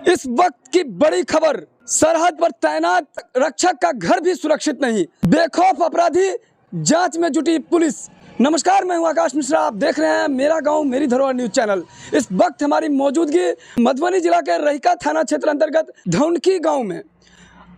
इस वक्त की बड़ी खबर, सरहद पर तैनात रक्षक का घर भी सुरक्षित नहीं, बेखौफ अपराधी, जांच में जुटी पुलिस। नमस्कार, मैं हूं आकाश मिश्रा, आप देख रहे हैं मेरा गांव मेरी धरोहर न्यूज चैनल। इस वक्त हमारी मौजूदगी मधुबनी जिला के रहिका थाना क्षेत्र अंतर्गत धौंडकी गांव में।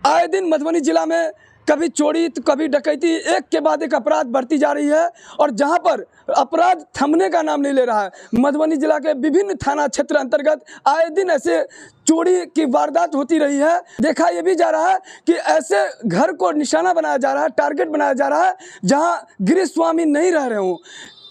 आए दिन मधुबनी जिला में कभी चोरी तो कभी डकैती, एक के बाद एक अपराध बढ़ती जा रही है और जहां पर अपराध थमने का नाम नहीं ले रहा है। मधुबनी जिला के विभिन्न थाना क्षेत्र अंतर्गत आए दिन ऐसे चोरी की वारदात होती रही है। देखा यह भी जा रहा है कि ऐसे घर को निशाना बनाया जा रहा है, टारगेट बनाया जा रहा है जहां गृह स्वामी नहीं रह रहे हों।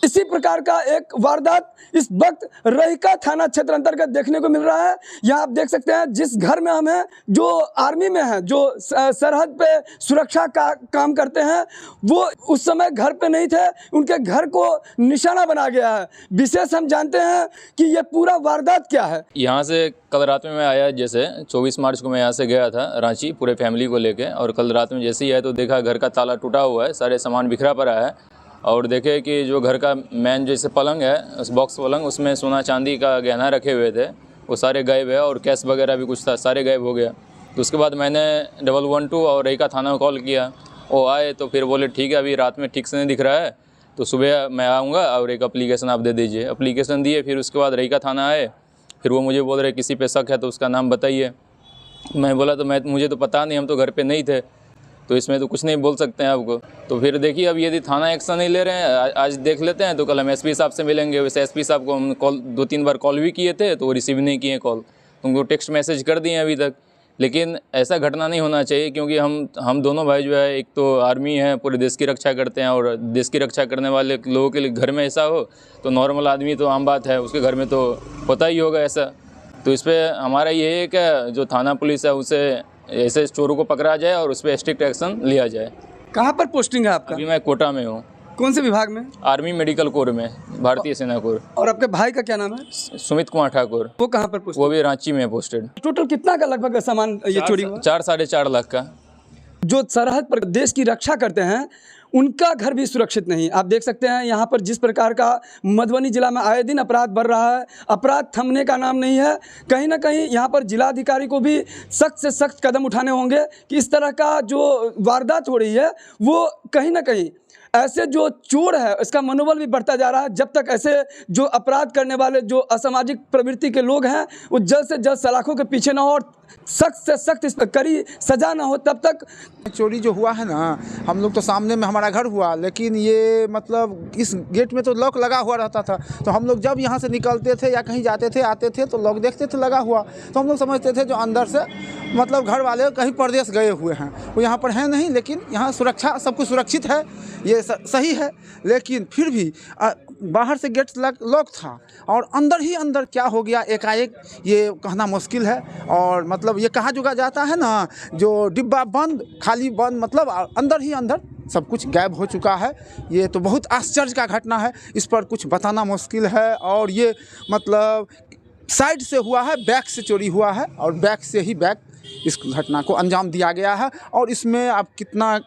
इसी प्रकार का एक वारदात इस वक्त रहिका थाना क्षेत्र अंतर्गत देखने को मिल रहा है। यहाँ आप देख सकते हैं जिस घर में हम हैं, जो आर्मी में हैं, जो सरहद पे सुरक्षा का काम करते हैं, वो उस समय घर पे नहीं थे, उनके घर को निशाना बना गया है। विशेष हम जानते हैं कि ये पूरा वारदात क्या है। यहाँ से कल रात में मैं आया, जैसे 24 मार्च को मैं यहाँ से गया था रांची पूरे फैमिली को लेके, और कल रात में जैसे ही आया तो देखा घर का ताला टूटा हुआ है, सारे सामान बिखरा पड़ा है, और देखे कि जो घर का मेन जैसे पलंग है, उस बॉक्स पलंग, उसमें सोना चांदी का गहना रखे हुए थे, वो सारे गायब है, और कैश वगैरह भी कुछ था, सारे गायब हो गया। तो उसके बाद मैंने 112 और रहिका थाना को कॉल किया। वो आए तो फिर बोले ठीक है, अभी रात में ठीक से नहीं दिख रहा है, तो सुबह मैं आऊँगा और एक एप्लीकेशन आप दे दीजिए। एप्लीकेशन दिए, फिर उसके बाद रहिका थाना आए, फिर वो मुझे बोल रहे किसी पे शक है तो उसका नाम बताइए। मैं बोला तो मुझे तो पता नहीं, हम तो घर पे नहीं थे, तो इसमें तो कुछ नहीं बोल सकते हैं आपको। तो फिर देखिए, अब यदि थाना एक्शन नहीं ले रहे हैं, आज देख लेते हैं, तो कल हम एसपी साहब से मिलेंगे। वैसे एसपी साहब को हम कॉल 2-3 बार कॉल भी किए थे, तो वो रिसीव नहीं किए कॉल, उनको टेक्स्ट मैसेज कर दिए अभी तक। लेकिन ऐसा घटना नहीं होना चाहिए, क्योंकि हम दोनों भाई जो है, एक तो आर्मी है, पूरे देश की रक्षा करते हैं, और देश की रक्षा करने वाले लोगों के लिए घर में ऐसा हो तो नॉर्मल आदमी तो आम बात है, उसके घर में तो होता ही होगा ऐसा। तो इस पर हमारा ये है कि जो थाना पुलिस है उसे ऐसे चोरों को पकड़ा जाए और उस पर स्ट्रिक्ट एक्शन लिया जाए। कहाँ पर पोस्टिंग है आपका? अभी मैं कोटा में हूँ। कौन से विभाग में? आर्मी मेडिकल कोर में, भारतीय सेना कोर। और आपके भाई का क्या नाम है? सुमित कुमार ठाकुर। वो कहाँ पर पोस्टिंग? वो भी रांची में पोस्टेड। टोटल कितना का लगभग सामान ये चोरी हुआ? 4-4.5 लाख का। जो सरहद पर देश की रक्षा करते हैं उनका घर भी सुरक्षित नहीं। आप देख सकते हैं यहाँ पर जिस प्रकार का मधुबनी जिला में आए दिन अपराध बढ़ रहा है, अपराध थमने का नाम नहीं है। कहीं ना कहीं यहाँ पर जिलाधिकारी को भी सख्त से सख्त कदम उठाने होंगे कि इस तरह का जो वारदात हो रही है वो कहीं ना कहीं ऐसे जो चोर है इसका मनोबल भी बढ़ता जा रहा है। जब तक ऐसे जो अपराध करने वाले जो असामाजिक प्रवृत्ति के लोग हैं वो जल्द से जल्द सलाखों के पीछे ना हो और सख्त से सख्त इस पर कड़ी सजा ना हो, तब तक। चोरी जो हुआ है ना, हम लोग तो सामने में हमारा घर हुआ, लेकिन ये मतलब इस गेट में तो लॉक लगा हुआ रहता था, तो हम लोग जब यहाँ से निकलते थे या कहीं जाते थे आते थे तो लॉक देखते थे लगा हुआ, तो हम लोग समझते थे जो अंदर से मतलब घर वाले कहीं परदेश गए हुए हैं, वो यहाँ पर हैं नहीं। लेकिन यहाँ सुरक्षा, सब कुछ सुरक्षित है, ये सही है, लेकिन फिर भी बाहर से गेट लॉक था और अंदर ही अंदर क्या हो गया एकाएक, ये कहना मुश्किल है। और मतलब ये कहा जुगा जाता है ना, जो डिब्बा बंद खाली बंद, मतलब अंदर ही अंदर सब कुछ गायब हो चुका है। ये तो बहुत आश्चर्य का घटना है, इस पर कुछ बताना मुश्किल है। और ये मतलब साइड से हुआ है, बैक से चोरी हुआ है और बैक से ही इस घटना को अंजाम दिया गया है। और इसमें अब कितना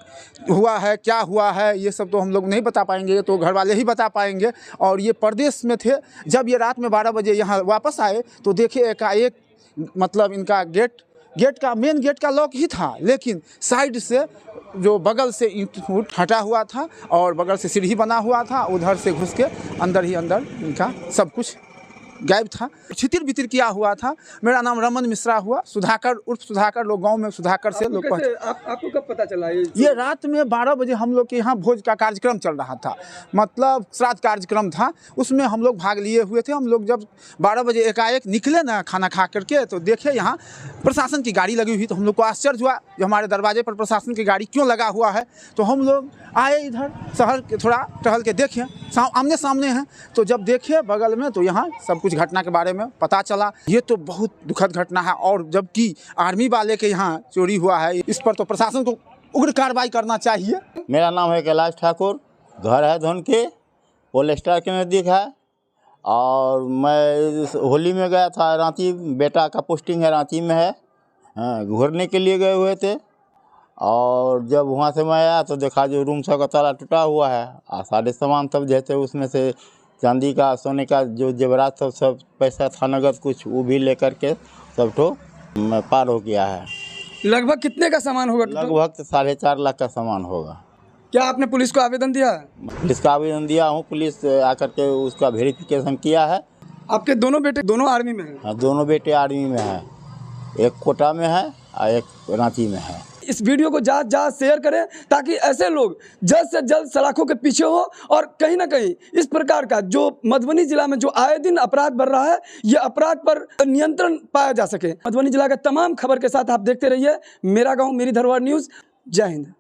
हुआ है, क्या हुआ है, ये सब तो हम लोग नहीं बता पाएंगे, तो घर वाले ही बता पाएंगे। और ये परदेश में थे, जब ये रात में 12 बजे यहाँ वापस आए तो देखे एकाएक मतलब इनका गेट का मेन गेट का लॉक ही था, लेकिन साइड से जो बगल से ईंट हटा हुआ था और बगल से सीढ़ी बना हुआ था, उधर से घुस के अंदर ही अंदर इनका सब कुछ गायब था, छितिर बितिर किया हुआ था। मेरा नाम रमन मिश्रा हुआ, सुधाकर उर्फ सुधाकर, लोग गांव में सुधाकर से लोग। आपको कब पता चला? ये रात में 12 बजे हम लोग के यहाँ भोज का कार्यक्रम चल रहा था, मतलब श्राद्ध कार्यक्रम था, उसमें हम लोग भाग लिए हुए थे। हम लोग जब 12 बजे एकाएक निकले ना खाना खा करके, तो देखे यहाँ प्रशासन की गाड़ी लगी हुई, तो हम लोग को आश्चर्य हुआ जो हमारे दरवाजे पर प्रशासन की गाड़ी क्यों लगा हुआ है। तो हम लोग आए इधर शहर के, थोड़ा टहल के देखे, आमने सामने हैं, तो जब देखे बगल में तो यहाँ सब कुछ घटना के बारे में पता चला। ये तो बहुत दुखद घटना है, और जबकि आर्मी वाले के यहाँ चोरी हुआ है, इस पर तो प्रशासन को उग्र कार्रवाई करना चाहिए। मेरा नाम है कैलाश ठाकुर, घर है धौंडकी, पोलेस्टर के नज़दीक है। और मैं होली में गया था रांची, बेटा का पोस्टिंग है रांची में है, घूरने के लिए गए हुए थे। और जब वहाँ से मैं आया तो देखा जो रूम सब का ताला टूटा हुआ है, सारे सामान सब जैसे उसमें से चांदी का सोने का जो जेवरात सब पैसा था नगद कुछ, वो भी लेकर के सब तो मैं पार हो गया है। लगभग कितने का सामान होगा total? लगभग 4.5 लाख का सामान होगा। क्या आपने पुलिस को आवेदन दिया है? पुलिस का आवेदन दिया हूँ, पुलिस आकर के उसका वेरिफिकेशन किया है। आपके दोनों बेटे दोनों आर्मी में हैं। हाँ, दोनों बेटे आर्मी में है, एक कोटा में है और एक रांची में है। इस वीडियो को ज़्यादा शेयर करें ताकि ऐसे लोग जल्द से जल्द सलाखों के पीछे हो और कहीं ना कहीं इस प्रकार का जो मधुबनी जिला में जो आए दिन अपराध बढ़ रहा है, ये अपराध पर नियंत्रण पाया जा सके। मधुबनी जिला के तमाम खबर के साथ आप देखते रहिए मेरा गांव मेरी धरोहर न्यूज़। जय हिंद।